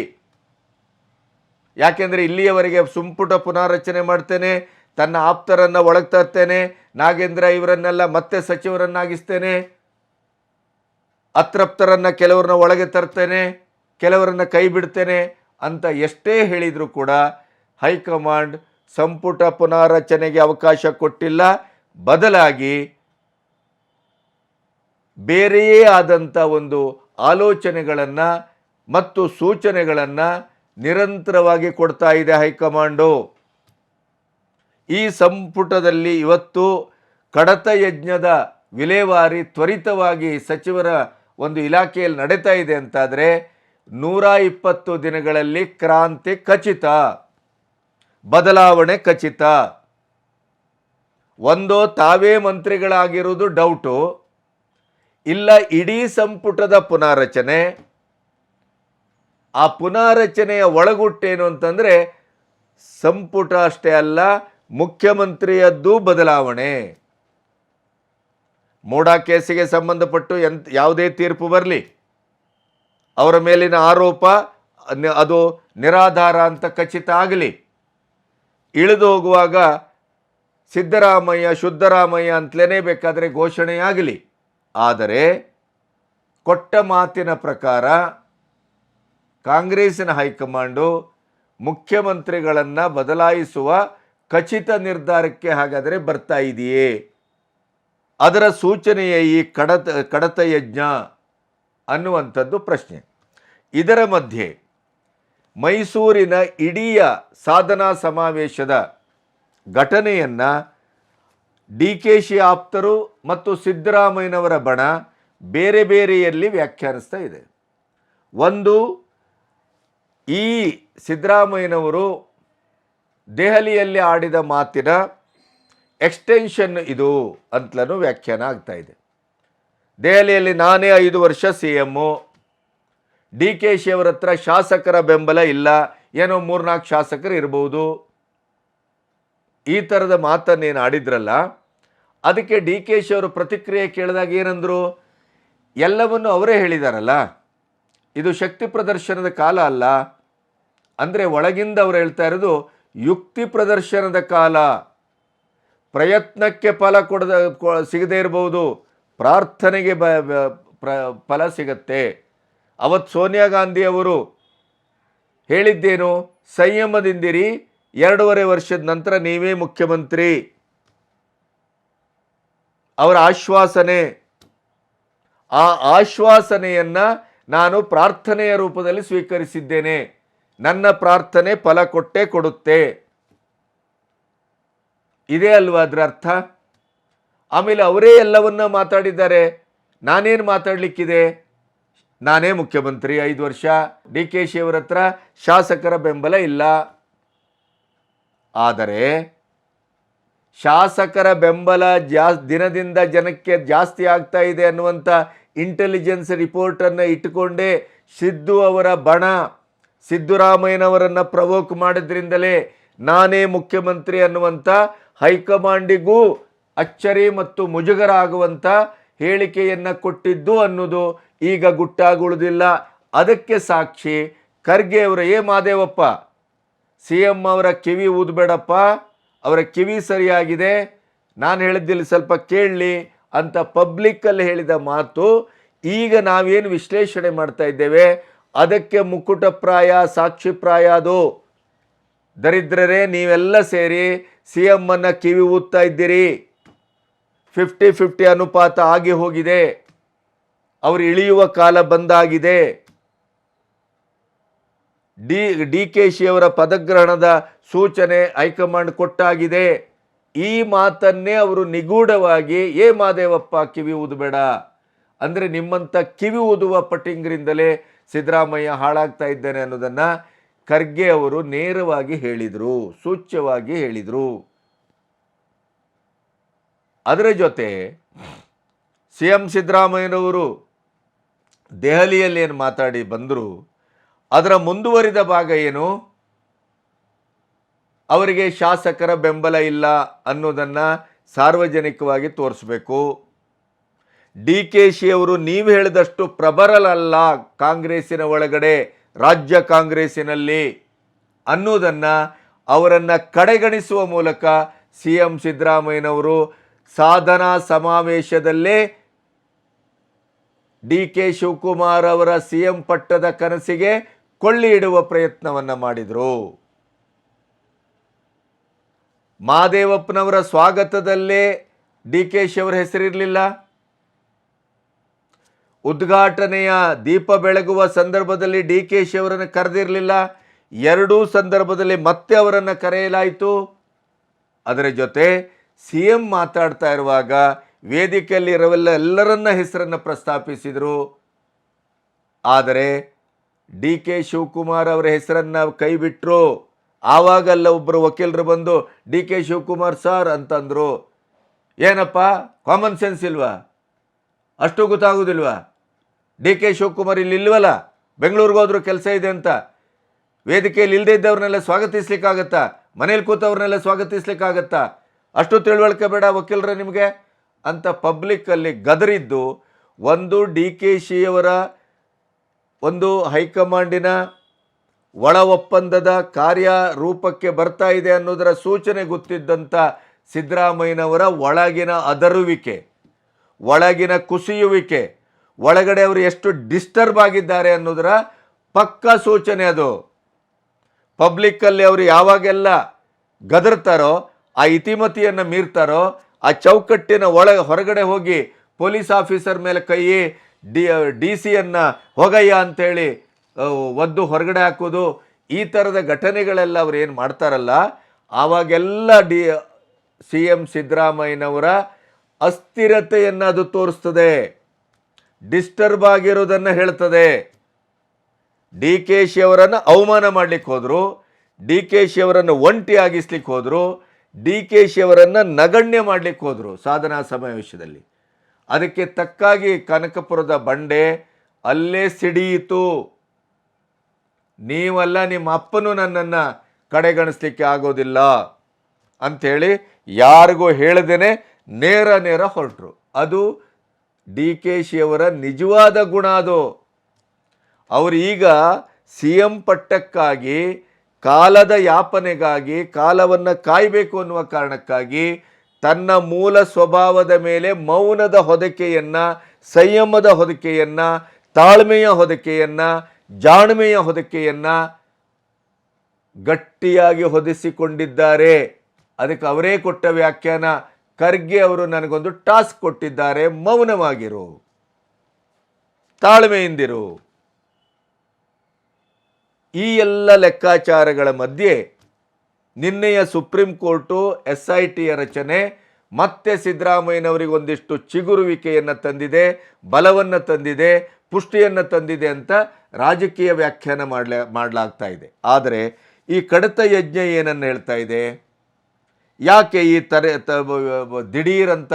ಯಾಕೆಂದರೆ ಇಲ್ಲಿಯವರೆಗೆ ಸಂಪುಟ ಪುನಾರಚನೆ ಮಾಡ್ತೇನೆ, ತನ್ನ ಆಪ್ತರನ್ನು ಒಳಗೆ ತರ್ತೇನೆ, ನಾಗೇಂದ್ರ ಇವರನ್ನೆಲ್ಲ ಮತ್ತೆ ಸಚಿವರನ್ನಾಗಿಸ್ತೇನೆ, ಅತೃಪ್ತರನ್ನು ಕೆಲವರನ್ನ ಒಳಗೆ ತರ್ತೇನೆ, ಕೆಲವರನ್ನು ಕೈ ಬಿಡ್ತೇನೆ ಅಂತ ಎಷ್ಟೇ ಹೇಳಿದರೂ ಕೂಡ ಹೈಕಮಾಂಡ್ ಸಂಪುಟ ಪುನಾರಚನೆಗೆ ಅವಕಾಶ ಕೊಟ್ಟಿಲ್ಲ. ಬದಲಾಗಿ ಬೇರೆಯೇ ಆದಂಥ ಒಂದು ಆಲೋಚನೆಗಳನ್ನು ಮತ್ತು ಸೂಚನೆಗಳನ್ನು ನಿರಂತರವಾಗಿ ಕೊಡ್ತಾ ಇದೆ ಹೈಕಮಾಂಡು. ಈ ಸಂಪುಟದಲ್ಲಿ ಇವತ್ತು ಕಡತ ಯಜ್ಞದ ವಿಲೇವಾರಿ ತ್ವರಿತವಾಗಿ ಸಚಿವರ ಒಂದು ಇಲಾಖೆಯಲ್ಲಿ ನಡೀತಾ ಇದೆ ಅಂತಾದರೆ 120 ದಿನಗಳಲ್ಲಿ ಕ್ರಾಂತಿ ಖಚಿತ, ಬದಲಾವಣೆ ಖಚಿತ. ಒಂದೋ ತಾವೇ ಮಂತ್ರಿಗಳಾಗಿರುವುದು ಡೌಟು, ಇಲ್ಲ ಇಡೀ ಸಂಪುಟದ ಪುನಾರಚನೆ. ಆ ಪುನಾರಚನೆಯ ಒಳಗುಟ್ಟೇನು ಅಂತಂದರೆ ಸಂಪುಟ ಅಷ್ಟೇ ಅಲ್ಲ, ಮುಖ್ಯಮಂತ್ರಿಯದ್ದು ಬದಲಾವಣೆ. ಮೋಡಾ ಕೇಸಿಗೆ ಸಂಬಂಧಪಟ್ಟು ಯಾವುದೇ ತೀರ್ಪು ಬರಲಿ, ಅವರ ಮೇಲಿನ ಆರೋಪ ಅದು ನಿರಾಧಾರ ಅಂತ ಖಚಿತ ಆಗಲಿ, ಇಳಿದು ಹೋಗುವಾಗ ಸಿದ್ದರಾಮಯ್ಯ ಶುದ್ಧರಾಮಯ್ಯ ಅಂತಲೇ ಬೇಕಾದರೆ ಘೋಷಣೆಯಾಗಲಿ, ಆದರೆ ಕೊಟ್ಟ ಮಾತಿನ ಪ್ರಕಾರ ಕಾಂಗ್ರೆಸ್ಸಿನ ಹೈಕಮಾಂಡು ಮುಖ್ಯಮಂತ್ರಿಗಳನ್ನು ಬದಲಾಯಿಸುವ ಖಚಿತ ನಿರ್ಧಾರಕ್ಕೆ ಹಾಗಾದರೆ ಬರ್ತಾ ಇದೆಯೇ? ಅದರ ಸೂಚನೆಯೇ ಈ ಕಡತ ಯಜ್ಞ ಅನ್ನುವಂಥದ್ದು ಪ್ರಶ್ನೆ. ಇದರ ಮಧ್ಯೆ ಮೈಸೂರಿನ ಇಡೀ ಸಾಧನಾ ಸಮಾವೇಶದ ಘಟನೆಯನ್ನು DK ಆಪ್ತರು ಮತ್ತು ಸಿದ್ದರಾಮಯ್ಯನವರ ಬಣ ಬೇರೆ ಬೇರೆಯಲ್ಲಿ ವ್ಯಾಖ್ಯಾನಿಸ್ತಾ ಇದೆ. ಒಂದು, ಈ ಸಿದ್ದರಾಮಯ್ಯನವರು ದೆಹಲಿಯಲ್ಲಿ ಆಡಿದ ಮಾತಿನ ಎಕ್ಸ್ಟೆನ್ಷನ್ ಇದು ಅಂತಲೂ ವ್ಯಾಖ್ಯಾನ ಆಗ್ತಾ ಇದೆ. ದೆಹಲಿಯಲ್ಲಿ ನಾನೇ 5 ವರ್ಷ CM, ಡಿ ಕೆ ಶಿ ಅವರ ಹತ್ರ ಶಾಸಕರ ಬೆಂಬಲ ಇಲ್ಲ, ಏನೋ 3-4 ಶಾಸಕರು ಇರ್ಬೋದು, ಈ ಥರದ ಮಾತನ್ನೇನು ಆಡಿದ್ರಲ್ಲ, ಅದಕ್ಕೆ ಡಿ ಕೆ ಶಿ ಅವರು ಪ್ರತಿಕ್ರಿಯೆ ಕೇಳಿದಾಗ ಏನಂದರು, ಎಲ್ಲವನ್ನು ಅವರೇ ಹೇಳಿದಾರಲ್ಲ, ಇದು ಶಕ್ತಿ ಪ್ರದರ್ಶನದ ಕಾಲ ಅಲ್ಲ. ಅಂದರೆ ಒಳಗಿಂದ ಅವರು ಹೇಳ್ತಾ ಇರೋದು ಯುಕ್ತಿ ಪ್ರದರ್ಶನದ ಕಾಲ. ಪ್ರಯತ್ನಕ್ಕೆ ಫಲ ಸಿಗದೇ ಇರಬಹುದು, ಪ್ರಾರ್ಥನೆಗೆ ಫಲ ಸಿಗತ್ತೆ. ಅವತ್ತು ಸೋನಿಯಾ ಗಾಂಧಿ ಅವರು ಹೇಳಿದ್ದೇನು, ಸಂಯಮದಿಂದಿರಿ, 2.5 ವರ್ಷದ ನಂತರ ನೀವೇ ಮುಖ್ಯಮಂತ್ರಿ. ಅವರ ಆಶ್ವಾಸನೆ, ಆ ಆಶ್ವಾಸನೆಯನ್ನು ನಾನು ಪ್ರಾರ್ಥನೆಯ ರೂಪದಲ್ಲಿ ಸ್ವೀಕರಿಸಿದ್ದೇನೆ. ನನ್ನ ಪ್ರಾರ್ಥನೆ ಫಲ ಕೊಟ್ಟೇ ಕೊಡುತ್ತೆ. ಇದೇ ಅಲ್ವಾ ಅದರ ಅರ್ಥ? ಆಮೇಲೆ ಅವರೇ ಎಲ್ಲವನ್ನ ಮಾತಾಡಿದ್ದಾರೆ. ನಾನೇನು ಮಾತಾಡಲಿಕ್ಕಿದೆ, ನಾನೇ ಮುಖ್ಯಮಂತ್ರಿ 5 ವರ್ಷ, ಡಿ ಕೆ ಶಿ ಅವರ ಹತ್ರ ಶಾಸಕರ ಬೆಂಬಲ ಇಲ್ಲ. ಆದರೆ ಶಾಸಕರ ಬೆಂಬಲ ದಿನದಿಂದ ಜನಕ್ಕೆ ಜಾಸ್ತಿ ಆಗ್ತಾ ಇದೆ ಅನ್ನುವಂಥ ಇಂಟೆಲಿಜೆನ್ಸ್ ರಿಪೋರ್ಟನ್ನು ಇಟ್ಟುಕೊಂಡೇ ಸಿದ್ದು ಅವರ ಬಣ ಸಿದ್ದರಾಮಯ್ಯನವರನ್ನು ಪ್ರವೋಕ್ ಮಾಡಿದ್ರಿಂದಲೇ ನಾನೇ ಮುಖ್ಯಮಂತ್ರಿ ಅನ್ನುವಂಥ ಹೈಕಮಾಂಡಿಗೂ ಅಚ್ಚರಿ ಮತ್ತು ಮುಜುಗರ ಆಗುವಂಥ ಹೇಳಿಕೆಯನ್ನು ಕೊಟ್ಟಿದ್ದು ಅನ್ನೋದು ಈಗ ಗುಟ್ಟಾಗುವುದಿಲ್ಲ. ಅದಕ್ಕೆ ಸಾಕ್ಷಿ ಖರ್ಗೆ ಅವರು, ಮಾದೇವಪ್ಪ CM ಅವರ ಕಿವಿ ಊದಬೇಡಪ್ಪ, ಅವರ ಕಿವಿ ಸರಿಯಾಗಿದೆ, ನಾನು ಹೇಳಿದ್ದಿಲ್ಲಿ ಸ್ವಲ್ಪ ಕೇಳಲಿ ಅಂತ ಪಬ್ಲಿಕ್ಕಲ್ಲಿ ಹೇಳಿದ ಮಾತು ಈಗ ನಾವೇನು ವಿಶ್ಲೇಷಣೆ ಮಾಡ್ತಾ ಇದ್ದೇವೆ ಅದಕ್ಕೆ ಮುಕುಟಪ್ರಾಯ, ಸಾಕ್ಷಿಪ್ರಾಯ. ಅದು ದರಿದ್ರರೇ, ನೀವೆಲ್ಲ ಸೇರಿ CM ಅನ್ನು ಕಿವಿ ಊದ್ತಾ ಇದ್ದೀರಿ. 50-50 ಅನುಪಾತ ಆಗಿ ಹೋಗಿದೆ. ಅವರು ಇಳಿಯುವ ಕಾಲ ಬಂದಾಗಿದೆ. ಡಿ ಕೆ ಶಿ ಅವರ ಪದಗ್ರಹಣದ ಸೂಚನೆ ಹೈಕಮಾಂಡ್ ಕೊಟ್ಟಾಗಿದೆ. ಈ ಮಾತನ್ನೇ ಅವರು ನಿಗೂಢವಾಗಿ ಮಾದೇವಪ್ಪ ಕಿವಿ ಊದಬೇಡ ಅಂದರೆ ನಿಮ್ಮಂಥ ಕಿವಿ ಊದುವ ಪಟ್ಟಿಂಗರಿಂದಲೇ ಸಿದ್ದರಾಮಯ್ಯ ಹಾಳಾಗ್ತಾ ಇದ್ದಾನೆ ಅನ್ನೋದನ್ನು ಖರ್ಗೆ ಅವರು ನೇರವಾಗಿ ಹೇಳಿದರು, ಸೂಚ್ಯವಾಗಿ ಹೇಳಿದರು. ಅದರ ಜೊತೆ CM ಸಿದ್ದರಾಮಯ್ಯನವರು ದೆಹಲಿಯಲ್ಲಿ ಏನು ಮಾತಾಡಿ ಬಂದರು, ಅದರ ಮುಂದುವರಿದ ಭಾಗ ಏನು, ಅವರಿಗೆ ಶಾಸಕರ ಬೆಂಬಲ ಇಲ್ಲ ಅನ್ನೋದನ್ನು ಸಾರ್ವಜನಿಕವಾಗಿ ತೋರಿಸಬೇಕು. ಡಿ ಕೆ ಶಿ ಅವರು ನೀವು ಹೇಳಿದಷ್ಟು ಪ್ರಬಲರಲ್ಲ ಕಾಂಗ್ರೆಸ್ಸಿನ ಒಳಗಡೆ, ರಾಜ್ಯ ಕಾಂಗ್ರೆಸ್ಸಿನಲ್ಲಿ ಅನ್ನೋದನ್ನು ಅವರನ್ನು ಕಡೆಗಣಿಸುವ ಮೂಲಕ CM ಸಿದ್ದರಾಮಯ್ಯನವರು ಸಾಧನಾ ಸಮಾವೇಶದಲ್ಲೇ ಡಿ ಕೆ ಶಿವಕುಮಾರ್ ಅವರ CM ಪಟ್ಟದ ಕನಸಿಗೆ ಕೊಳ್ಳಿ ಇಡುವ ಪ್ರಯತ್ನವನ್ನು ಮಾಡಿದರು. ಮಾದೇವಪ್ಪನವರ ಸ್ವಾಗತದಲ್ಲೇ ಡಿ ಕೆ ಶಿ ಅವರ ಹೆಸರಿರಲಿಲ್ಲ. ಉದ್ಘಾಟನೆಯ ದೀಪ ಬೆಳಗುವ ಸಂದರ್ಭದಲ್ಲಿ ಡಿ ಕೆ ಶಿ ಅವರನ್ನು ಕರೆದಿರಲಿಲ್ಲ. ಎರಡೂ ಸಂದರ್ಭದಲ್ಲಿ ಮತ್ತೆ ಅವರನ್ನು ಕರೆಯಲಾಯಿತು. ಅದರ ಜೊತೆ CM ಮಾತಾಡ್ತಾ ಇರುವಾಗ ವೇದಿಕೆಯಲ್ಲಿ ಎಲ್ಲರನ್ನ ಹೆಸರನ್ನು ಪ್ರಸ್ತಾಪಿಸಿದರು. ಆದರೆ ಡಿ ಕೆ ಶಿವಕುಮಾರ್ ಅವರ ಹೆಸರನ್ನು ಕೈ ಬಿಟ್ಟರು. ಆವಾಗಲ್ಲ ಒಬ್ಬರು ವಕೀಲರು ಬಂದು ಡಿ ಕೆ ಶಿವಕುಮಾರ್ ಸರ್ ಅಂತಂದರು. ಏನಪ್ಪ ಕಾಮನ್ ಸೆನ್ಸ್ ಇಲ್ವಾ? ಅಷ್ಟು ಗೊತ್ತಾಗೋದಿಲ್ವಾ? ಡಿ ಕೆ ಶಿವಕುಮಾರ್ ಇಲ್ಲಿ ಇಲ್ವಲ್ಲ, ಬೆಂಗಳೂರಿಗೆ ಹೋದ್ರು ಕೆಲಸ ಇದೆ ಅಂತ. ವೇದಿಕೆಯಲ್ಲಿ ಇಲ್ಲದೇ ಇದ್ದವ್ರನ್ನೆಲ್ಲ ಸ್ವಾಗತಿಸ್ಲಿಕ್ಕಾಗತ್ತಾ? ಮನೇಲಿ ಕೂತವ್ರನ್ನೆಲ್ಲ ಸ್ವಾಗತಿಸ್ಲಿಕ್ಕಾಗತ್ತಾ? ಅಷ್ಟು ತಿಳುವಳಿಕೆ ಬೇಡ ವಕೀಲರೇ ನಿಮಗೆ ಅಂತ ಪಬ್ಲಿಕ್ಕಲ್ಲಿ ಗದರಿದ್ದು, ಒಂದು ಡಿ ಕೆ ಶಿ ಅವರ ಒಂದು ಹೈಕಮಾಂಡಿನ ಒಳ ಒಪ್ಪಂದದ ಕಾರ್ಯರೂಪಕ್ಕೆ ಬರ್ತಾ ಇದೆ ಅನ್ನೋದರ ಸೂಚನೆ ಗೊತ್ತಿದ್ದಂಥ ಸಿದ್ದರಾಮಯ್ಯನವರ ಒಳಗಿನ ಅದರುವಿಕೆ, ಒಳಗಿನ ಕುಸಿಯುವಿಕೆ, ಒಳಗಡೆ ಅವರು ಎಷ್ಟು ಡಿಸ್ಟರ್ಬ್ ಆಗಿದ್ದಾರೆ ಅನ್ನೋದರ ಪಕ್ಕಾ ಸೂಚನೆ ಅದು. ಪಬ್ಲಿಕ್ಕಲ್ಲಿ ಅವರು ಯಾವಾಗೆಲ್ಲ ಗದರ್ತಾರೋ, ಆ ಇತಿಮತಿಯನ್ನು ಮೀರ್ತಾರೋ, ಆ ಚೌಕಟ್ಟಿನ ಹೊರಗಡೆ ಹೋಗಿ ಪೊಲೀಸ್ ಆಫೀಸರ್ ಮೇಲೆ ಕೈ ಡಿ ಸಿಯನ್ನು ಹೋಗಯ್ಯ ಅಂಥೇಳಿ ಒದ್ದು ಹೊರಗಡೆ ಹಾಕೋದು, ಈ ಥರದ ಘಟನೆಗಳೆಲ್ಲ ಅವ್ರು ಏನು ಮಾಡ್ತಾರಲ್ಲ, ಆವಾಗೆಲ್ಲ CM ಸಿದ್ದರಾಮಯ್ಯನವರ ಅಸ್ಥಿರತೆಯನ್ನು ಅದು ತೋರಿಸ್ತದೆ, ಡಿಸ್ಟರ್ಬ್ ಆಗಿರೋದನ್ನು ಹೇಳ್ತದೆ. ಡಿ ಕೆ ಶಿ ಅವರನ್ನು ಅವಮಾನ ಮಾಡಲಿಕ್ಕೆ ಹೋದರು, ಡಿ ಕೆ ಶಿ ಅವರನ್ನು ಒಂಟಿ ಆಗಿಸ್ಲಿಕ್ಕೆ ಹೋದರು, ಡಿ ಕೆ ಶಿ ಅವರನ್ನು ನಗಣ್ಯ ಮಾಡಲಿಕ್ಕೆ ಹೋದರು ಸಾಧನಾ ಸಮಾವೇಶದಲ್ಲಿ. ಅದಕ್ಕೆ ತಕ್ಕಾಗಿ ಕನಕಪುರದ ಬಂಡೆ ಅಲ್ಲೇ ಸಿಡಿಯಿತು. ನೀವಲ್ಲ, ನಿಮ್ಮ ಅಪ್ಪನೂ ನನ್ನನ್ನು ಕಡೆಗಣಿಸ್ಲಿಕ್ಕೆ ಆಗೋದಿಲ್ಲ ಅಂಥೇಳಿ ಯಾರಿಗೂ ಹೇಳದೇನೆ ನೇರ ಹೊರಟರು. ಅದು ಡಿ ಕೆ ಶಿ ಅವರ ನಿಜವಾದ ಗುಣ. ಅದು ಅವರು ಈಗ ಸಿ ಎಂ ಪಟ್ಟಕ್ಕಾಗಿ, ಕಾಲದ ಯಾಪನೆಗಾಗಿ, ಕಾಲವನ್ನು ಕಾಯಬೇಕು ಅನ್ನುವ ಕಾರಣಕ್ಕಾಗಿ ತನ್ನ ಮೂಲ ಸ್ವಭಾವದ ಮೇಲೆ ಮೌನದ ಹೊದಿಕೆಯನ್ನು, ಸಂಯಮದ ಹೊದಿಕೆಯನ್ನು, ತಾಳ್ಮೆಯ ಹೊದಿಕೆಯನ್ನು, ಜಾಣ್ಮೆಯ ಹೊದಿಕೆಯನ್ನು ಗಟ್ಟಿಯಾಗಿ ಹೊದಿಸಿಕೊಂಡಿದ್ದಾರೆ. ಅದಕ್ಕೆ ಅವರೇ ಕೊಟ್ಟ ವ್ಯಾಖ್ಯಾನ. ಖರ್ಗೆ ಅವರು ನನಗೊಂದು ಟಾಸ್ಕ್ ಕೊಟ್ಟಿದ್ದಾರೆ, ಮೌನವಾಗಿರು, ತಾಳ್ಮೆಯಿಂದಿರು. ಈ ಎಲ್ಲ ಲೆಕ್ಕಾಚಾರಗಳ ಮಧ್ಯೆ ನಿನ್ನೆಯ ಸುಪ್ರೀಂ ಕೋರ್ಟು SITಯ ರಚನೆ ಮತ್ತೆ ಸಿದ್ದರಾಮಯ್ಯನವರಿಗೆ ಒಂದಿಷ್ಟು ಚಿಗುರುವಿಕೆಯನ್ನು ತಂದಿದೆ, ಬಲವನ್ನು ತಂದಿದೆ, ಪುಷ್ಟಿಯನ್ನು ತಂದಿದೆ ಅಂತ ರಾಜಕೀಯ ವ್ಯಾಖ್ಯಾನ ಮಾಡಲಾಗ್ತಾ ಇದೆ. ಆದರೆ ಈ ಕಡತ ಯಜ್ಞ ಏನನ್ನು ಹೇಳ್ತಾ ಇದೆ? ಯಾಕೆ ಈ ದಿಢೀರಂತ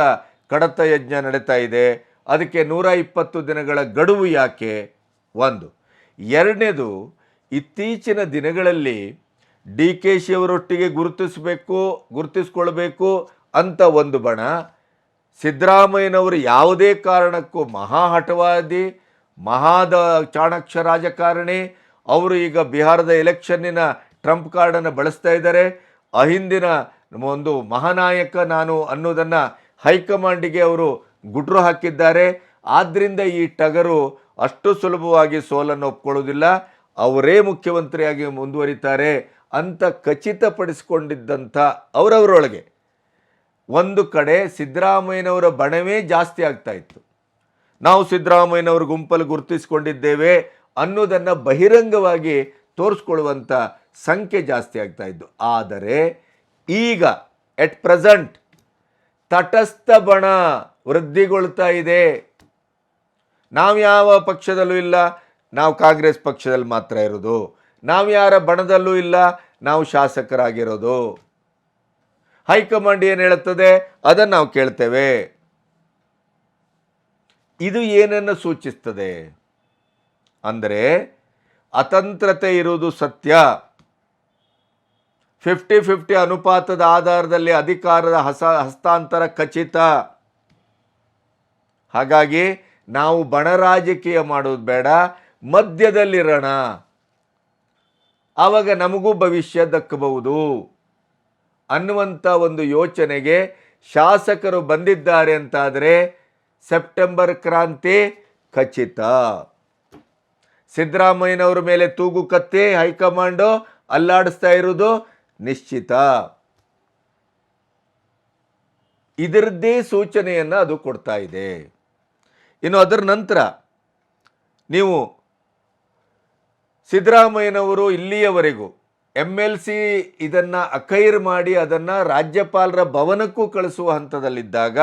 ಕಡತ ಯಜ್ಞ ನಡೀತಾ ಇದೆ? ಅದಕ್ಕೆ 120 ದಿನಗಳ ಗಡುವು ಯಾಕೆ? ಒಂದು. ಎರಡನೇದು, ಇತ್ತೀಚಿನ ದಿನಗಳಲ್ಲಿ ಡಿ ಕೆ ಶಿ ಅವರೊಟ್ಟಿಗೆ ಗುರುತಿಸ್ಕೊಳ್ಬೇಕು ಅಂತ ಒಂದು ಬಣ, ಸಿದ್ದರಾಮಯ್ಯನವರು ಯಾವುದೇ ಕಾರಣಕ್ಕೂ ಮಹಾಹಠವಾದಿ, ಚಾಣಾಕ್ಷ ರಾಜಕಾರಣಿ, ಅವರು ಈಗ ಬಿಹಾರದ ಎಲೆಕ್ಷನ್ನಿನ ಟ್ರಂಪ್ ಕಾರ್ಡನ್ನು ಬಳಸ್ತಾ ಇದ್ದಾರೆ, ಅಹಿಂದಿನ ಒಂದು ಮಹಾನಾಯಕ ನಾನು ಅನ್ನೋದನ್ನು ಹೈಕಮಾಂಡಿಗೆ ಅವರು ಗುಟ್ರು ಹಾಕಿದ್ದಾರೆ. ಆದ್ದರಿಂದ ಈ ಟಗರು ಅಷ್ಟು ಸುಲಭವಾಗಿ ಸೋಲನ್ನು ಒಪ್ಕೊಳ್ಳೋದಿಲ್ಲ, ಅವರೇ ಮುಖ್ಯಮಂತ್ರಿಯಾಗಿ ಮುಂದುವರಿತಾರೆ ಅಂತ ಖಚಿತಪಡಿಸಿಕೊಂಡಿದ್ದಂಥ ಅವರವರೊಳಗೆ ಒಂದು ಕಡೆ ಸಿದ್ದರಾಮಯ್ಯನವರ ಬಣವೇ ಜಾಸ್ತಿ ಆಗ್ತಾ ಇತ್ತು. ನಾವು ಸಿದ್ದರಾಮಯ್ಯನವ್ರ ಗುಂಪಲ್ಲಿ ಗುರುತಿಸಿಕೊಂಡಿದ್ದೇವೆ ಅನ್ನೋದನ್ನು ಬಹಿರಂಗವಾಗಿ ತೋರಿಸ್ಕೊಳ್ಳುವಂಥ ಸಂಖ್ಯೆ ಜಾಸ್ತಿ ಆಗ್ತಾ ಇದ್ದು. ಆದರೆ ಈಗ ಎಟ್ ಪ್ರೆಸೆಂಟ್ ತಟಸ್ಥ ಬಣ ವೃದ್ಧಿಗೊಳ್ತಾ ಇದೆ. ನಾವು ಯಾವ ಪಕ್ಷದಲ್ಲೂ ಇಲ್ಲ, ನಾವು ಕಾಂಗ್ರೆಸ್ ಪಕ್ಷದಲ್ಲಿ ಮಾತ್ರ ಇರೋದು, ನಾವು ಯಾರ ಬಣದಲ್ಲೂ ಇಲ್ಲ, ನಾವು ಶಾಸಕರಾಗಿರೋದು. ಹೈಕಮಾಂಡ್ ಏನು ಹೇಳುತ್ತದೆ ಅದನ್ನು ನಾವು ಕೇಳ್ತೇವೆ. ಇದು ಏನನ್ನು ಸೂಚಿಸ್ತದೆ ಅಂದರೆ, ಅತಂತ್ರತೆ ಇರುವುದು ಸತ್ಯ, 50-50 ಅನುಪಾತದ ಆಧಾರದಲ್ಲಿ ಅಧಿಕಾರದ ಹಸ್ತಾಂತರ ಖಚಿತ. ಹಾಗಾಗಿ ನಾವು ಬಣ ರಾಜಕೀಯ ಮಾಡೋದು ಬೇಡ, ಮಧ್ಯದಲ್ಲಿರೋಣ, ಆವಾಗ ನಮಗೂ ಭವಿಷ್ಯ ದಕ್ಕಬಹುದು ಅನ್ನುವಂಥ ಒಂದು ಯೋಚನೆಗೆ ಶಾಸಕರು ಬಂದಿದ್ದಾರೆ ಅಂತಾದರೆ ಸೆಪ್ಟೆಂಬರ್ ಕ್ರಾಂತಿ ಖಚಿತ. ಸಿದ್ದರಾಮಯ್ಯನವರ ಮೇಲೆ ತೂಗು ಕತ್ತಿ ಹೈಕಮಾಂಡು ಅಲ್ಲಾಡಿಸ್ತಾ ಇರುವುದು ನಿಶ್ಚಿತ. ಇದರದ್ದೇ ಸೂಚನೆಯನ್ನು ಅದು ಕೊಡ್ತಾ ಇದೆ. ಇನ್ನು ಅದರ ನಂತರ ನೀವು ಸಿದ್ದರಾಮಯ್ಯನವರು ಇಲ್ಲಿಯವರೆಗೂ MLC ಇದನ್ನು ಅಖೈರ್ ಮಾಡಿ ಅದನ್ನು ರಾಜ್ಯಪಾಲರ ಭವನಕ್ಕೂ ಕಳಿಸುವ ಹಂತದಲ್ಲಿದ್ದಾಗ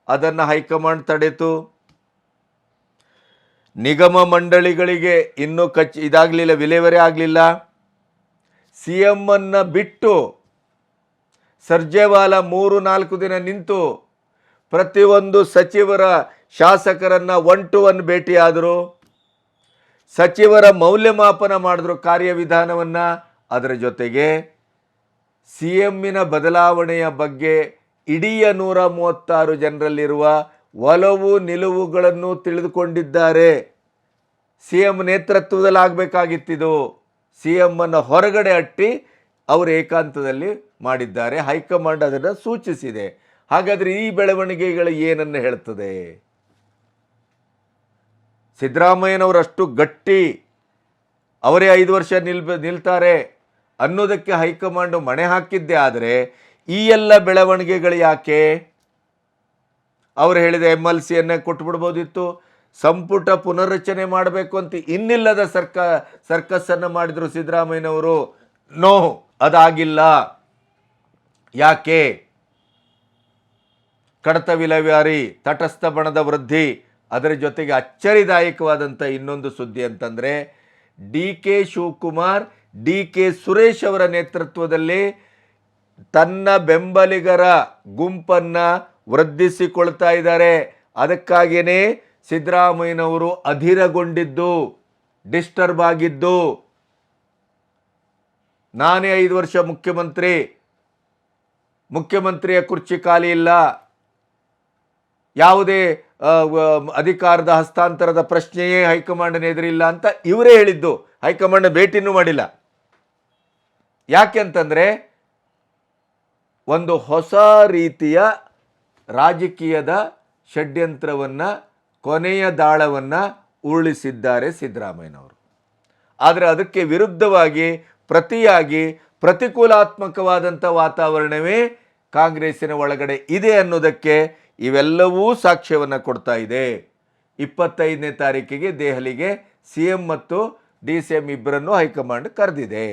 ಅದನ್ನು ಹೈಕಮಾಂಡ್ ತಡೆತು. ನಿಗಮ ಮಂಡಳಿಗಳಿಗೆ ಇನ್ನೂ ಇದಾಗಲಿಲ್ಲ, ವಿಲೇವಾರಿ ಆಗಲಿಲ್ಲ. CM ಅನ್ನು ಬಿಟ್ಟು ಸರ್ಜೇವಾಲಾ 3-4 ದಿನ ನಿಂತು ಪ್ರತಿಯೊಂದು ಸಚಿವರ ಶಾಸಕರನ್ನು 1 to 1 ಭೇಟಿಯಾದರು, ಸಚಿವರ ಮೌಲ್ಯಮಾಪನ ಮಾಡಿದ್ರು ಕಾರ್ಯವಿಧಾನವನ್ನು. ಅದರ ಜೊತೆಗೆ CMನ ಬದಲಾವಣೆಯ ಬಗ್ಗೆ ಇಡೀ 136 ಜನರಲ್ಲಿರುವ ಒಲವು ನಿಲುವುಗಳನ್ನು ತಿಳಿದುಕೊಂಡಿದ್ದಾರೆ. CM ನೇತೃತ್ವದಲ್ಲಿ ಆಗಬೇಕಾಗಿತ್ತಿದು. CM ಅನ್ನು ಹೊರಗಡೆ ಅಟ್ಟಿ ಅವರು ಏಕಾಂತದಲ್ಲಿ ಮಾಡಿದ್ದಾರೆ. ಹೈಕಮಾಂಡ್ ಅದನ್ನು ಸೂಚಿಸಿದೆ. ಹಾಗಾದರೆ ಈ ಬೆಳವಣಿಗೆಗಳು ಏನನ್ನು ಹೇಳ್ತದೆ? ಸಿದ್ದರಾಮಯ್ಯನವರಷ್ಟು ಗಟ್ಟಿ, ಅವರೇ 5 ವರ್ಷ ನಿಲ್ತಾರೆ ಅನ್ನೋದಕ್ಕೆ ಹೈಕಮಾಂಡ್ ಮಣೆ ಹಾಕಿದ್ದೇ. ಆದರೆ ಈ ಎಲ್ಲ ಬೆಳವಣಿಗೆಗಳು ಯಾಕೆ? ಅವರು ಹೇಳಿದ MLCಯನ್ನೇ ಕೊಟ್ಬಿಡ್ಬೋದಿತ್ತು, ಸಂಪುಟ ಪುನರ್ರಚನೆ ಮಾಡಬೇಕು ಅಂತ ಇನ್ನಿಲ್ಲದ ಸರ್ಕಸ್ಸನ್ನು ಮಾಡಿದರು ಸಿದ್ದರಾಮಯ್ಯನವರು. ನೋ, ಅದಾಗಿಲ್ಲ. ಯಾಕೆ? ಕಡತ ವಿಲೇವಾರಿ, ತಟಸ್ಥ ಬಣದ ವೃದ್ಧಿ, ಅದರ ಜೊತೆಗೆ ಅಚ್ಚರಿದಾಯಕವಾದಂಥ ಇನ್ನೊಂದು ಸುದ್ದಿ ಅಂತಂದರೆ, ಡಿ.ಕೆ. ಶಿವಕುಮಾರ್, ಡಿ.ಕೆ. ಸುರೇಶ್ ಅವರ ನೇತೃತ್ವದಲ್ಲಿ ತನ್ನ ಬೆಂಬಲಿಗರ ಗುಂಪನ್ನ ವೃದ್ಧಿಸಿಕೊಳ್ತಾ ಇದ್ದಾರೆ. ಅದಕ್ಕಾಗಿಯೇ ಸಿದ್ದರಾಮಯ್ಯನವರು ಅಧೀರಗೊಂಡಿದ್ದು, ಡಿಸ್ಟರ್ಬ್ ಆಗಿದ್ದು. ನಾನೇ 5 ವರ್ಷ ಮುಖ್ಯಮಂತ್ರಿಯ ಕುರ್ಚಿ ಖಾಲಿ ಇಲ್ಲ, ಯಾವುದೇ ಅಧಿಕಾರದ ಹಸ್ತಾಂತರದ ಪ್ರಶ್ನೆಯೇ ಹೈಕಮಾಂಡ್ನ ಎದುರಿಲ್ಲ ಅಂತ ಇವರೇ ಹೇಳಿದ್ದು. ಹೈಕಮಾಂಡ್ ಭೇಟಿನೂ ಮಾಡಿಲ್ಲ. ಯಾಕೆಂತಂದ್ರೆ ಒಂದು ಹೊಸ ರೀತಿಯ ರಾಜಕೀಯದ ಷಡ್ಯಂತ್ರವನ್ನ, ಕೊನೆಯ ದಾಳವನ್ನ ಉರುಳಿಸಿದ್ದಾರೆ ಸಿದ್ದರಾಮಯ್ಯನವರು. ಆದರೆ ಅದಕ್ಕೆ ವಿರುದ್ಧವಾಗಿ ಪ್ರತಿಯಾಗಿ ಪ್ರತಿಕೂಲಾತ್ಮಕವಾದಂಥ ವಾತಾವರಣವೇ ಕಾಂಗ್ರೆಸ್ಸಿನ ಒಳಗಡೆ ಇದೆ ಅನ್ನೋದಕ್ಕೆ ಇವೆಲ್ಲವೂ ಸಾಕ್ಷ್ಯವನ್ನು ಕೊಡ್ತಾ ಇದೆ. 25ನೇ ತಾರೀಕಿಗೆ ದೆಹಲಿಗೆ CM ಮತ್ತು DCM ಇಬ್ಬರನ್ನು ಹೈಕಮಾಂಡ್ ಕರೆದಿದೆ.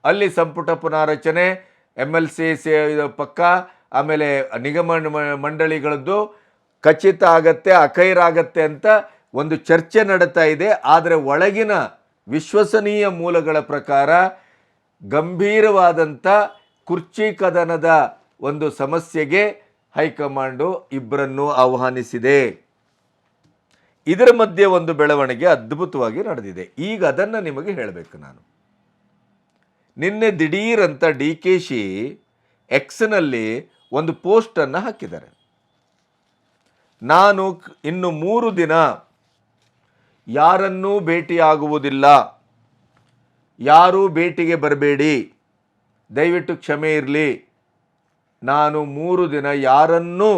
ಅಲ್ಲಿ ಸಂಪುಟ ಪುನಾರಚನೆ, MLC ಪಕ್ಕ, ಆಮೇಲೆ ನಿಗಮ ಮಂಡಳಿಗಳದ್ದು ಖಚಿತ ಆಗತ್ತೆ, ಅಖೈರಾಗತ್ತೆ ಅಂತ ಒಂದು ಚರ್ಚೆ ನಡೀತಾ ಇದೆ. ಆದರೆ ಒಳಗಿನ ವಿಶ್ವಸನೀಯ ಮೂಲಗಳ ಪ್ರಕಾರ ಗಂಭೀರವಾದಂಥ ಕುರ್ಚಿ ಕದನದ ಒಂದು ಸಮಸ್ಯೆಗೆ ಹೈಕಮಾಂಡು ಇಬ್ಬರನ್ನು ಆಹ್ವಾನಿಸಿದೆ. ಇದರ ಮಧ್ಯೆ ಒಂದು ಬೆಳವಣಿಗೆ ಅದ್ಭುತವಾಗಿ ನಡೆದಿದೆ. ಈಗ ಅದನ್ನು ನಿಮಗೆ ಹೇಳಬೇಕು ನಾನು. ನಿನ್ನೆ ದಿಢೀರಂತ DKC ಎಕ್ಸ್ನಲ್ಲಿ ಒಂದು ಪೋಸ್ಟನ್ನು ಹಾಕಿದ್ದಾರೆ. ನಾನು ಇನ್ನು 3 ದಿನ ಯಾರನ್ನೂ ಭೇಟಿಯಾಗುವುದಿಲ್ಲ, ಯಾರೂ ಭೇಟಿಗೆ ಬರಬೇಡಿ, ದಯವಿಟ್ಟು ಕ್ಷಮೆ ಇರಲಿ, ನಾನು 3 ದಿನ ಯಾರನ್ನೂ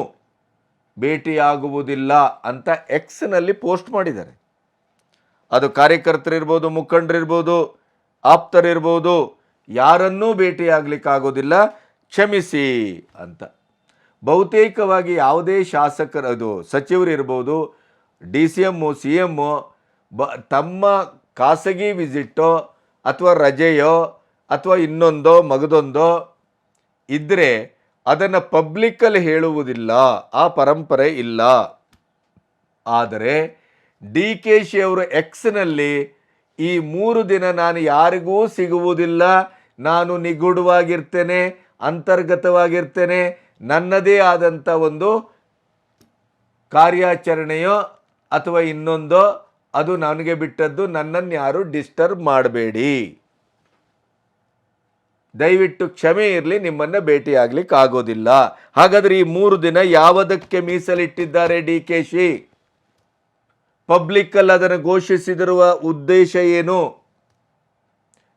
ಭೇಟಿಯಾಗುವುದಿಲ್ಲ ಅಂತ ಎಕ್ಸ್ನಲ್ಲಿ ಪೋಸ್ಟ್ ಮಾಡಿದ್ದಾರೆ. ಅದು ಕಾರ್ಯಕರ್ತರಿರ್ಬೋದು, ಮುಖಂಡರಿರ್ಬೋದು, ಆಪ್ತರಿರ್ಬೋದು, ಯಾರನ್ನೂ ಭೇಟಿಯಾಗಲಿಕ್ಕಾಗೋದಿಲ್ಲ, ಕ್ಷಮಿಸಿ ಅಂತ. ಬಹುತೇಕವಾಗಿ ಯಾವುದೇ ಶಾಸಕರದು ಸಚಿವರಿರ್ಬೋದು, DCM, CM ತಮ್ಮ ಖಾಸಗಿ ವಿಸಿಟ್ಟೋ ಅಥವಾ ರಜೆಯೋ ಅಥವಾ ಇನ್ನೊಂದೋ ಮಗದೊಂದೋ ಇದ್ದರೆ ಅದನ್ನು ಪಬ್ಲಿಕ್ಕಲ್ಲಿ ಹೇಳುವುದಿಲ್ಲ, ಆ ಪರಂಪರೆ ಇಲ್ಲ. ಆದರೆ DKC ಅವರು ಎಕ್ಸ್ನಲ್ಲಿ ಈ 3 ದಿನ ನಾನು ಯಾರಿಗೂ ಸಿಗುವುದಿಲ್ಲ, ನಾನು ನಿಗೂಢವಾಗಿರ್ತೇನೆ, ಅಂತರ್ಗತವಾಗಿರ್ತೇನೆ, ನನ್ನದೇ ಆದಂಥ ಒಂದು ಕಾರ್ಯಾಚರಣೆಯೋ ಅಥವಾ ಇನ್ನೊಂದೋ ಅದು ನನಗೆ ಬಿಟ್ಟದ್ದು, ನನ್ನನ್ನು ಯಾರು ಡಿಸ್ಟರ್ಬ್ ಮಾಡಬೇಡಿ, ದಯವಿಟ್ಟು ಕ್ಷಮೆ ಇರಲಿ, ನಿಮ್ಮನ್ನು ಭೇಟಿಯಾಗಲಿಕ್ಕೆ ಆಗೋದಿಲ್ಲ. ಹಾಗಾದರೆ ಈ 3 ದಿನ ಯಾವುದಕ್ಕೆ ಮೀಸಲಿಟ್ಟಿದ್ದಾರೆ DKC? ಪಬ್ಲಿಕ್ಕಲ್ಲಿ ಅದನ್ನು ಘೋಷಿಸಿದಿರುವ ಉದ್ದೇಶ ಏನು?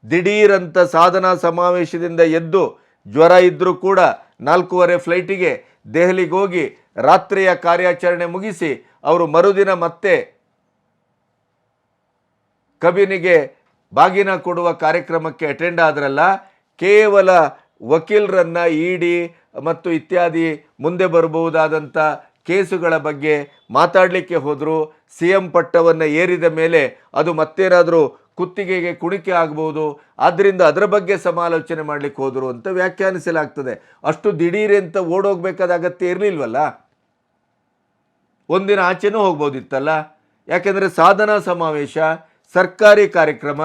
ದಿಢೀರಂತ ಸಾಧನಾ ಸಮಾವೇಶದಿಂದ ಎದ್ದು ಜ್ವರ ಇದ್ದರೂ ಕೂಡ 4:15 ಫ್ಲೈಟಿಗೆ ದೆಹಲಿಗೆ ಹೋಗಿ ರಾತ್ರಿಯ ಕಾರ್ಯಾಚರಣೆ ಮುಗಿಸಿ ಅವರು ಮರುದಿನ ಮತ್ತೆ ಕಬಿನಿಗೆ ಬಾಗಿನ ಕೊಡುವ ಕಾರ್ಯಕ್ರಮಕ್ಕೆ ಅಟೆಂಡ್ ಆದ್ರಲ್ಲ. ಕೇವಲ ವಕೀಲರನ್ನ ED ಮತ್ತು ಇತ್ಯಾದಿ ಮುಂದೆ ಬರಬಹುದಾದಂಥ ಕೇಸುಗಳ ಬಗ್ಗೆ ಮಾತಾಡಲಿಕ್ಕೆ ಹೋದರು. CM ಪಟ್ಟವನ್ನು ಏರಿದ ಮೇಲೆ ಅದು ಮತ್ತೇನಾದರೂ ಕುತ್ತಿಗೆಗೆ ಕುಣಿಕೆ ಆಗಬಹುದು, ಆದ್ದರಿಂದ ಅದರ ಬಗ್ಗೆ ಸಮಾಲೋಚನೆ ಮಾಡಲಿಕ್ಕೆ ಹೋದರು ಅಂತ ವ್ಯಾಖ್ಯಾನಿಸಲಾಗ್ತದೆ. ಅಷ್ಟು ದಿಢೀರ್ ಅಂತ ಓಡೋಗ್ಬೇಕಾದ ಅಗತ್ಯ ಇರಲಿಲ್ವಲ್ಲ, ಒಂದಿನ ಆಚೆನೂ ಹೋಗ್ಬೋದಿತ್ತಲ್ಲ. ಯಾಕೆಂದರೆ ಸಾಧನಾ ಸಮಾವೇಶ ಸರ್ಕಾರಿ ಕಾರ್ಯಕ್ರಮ,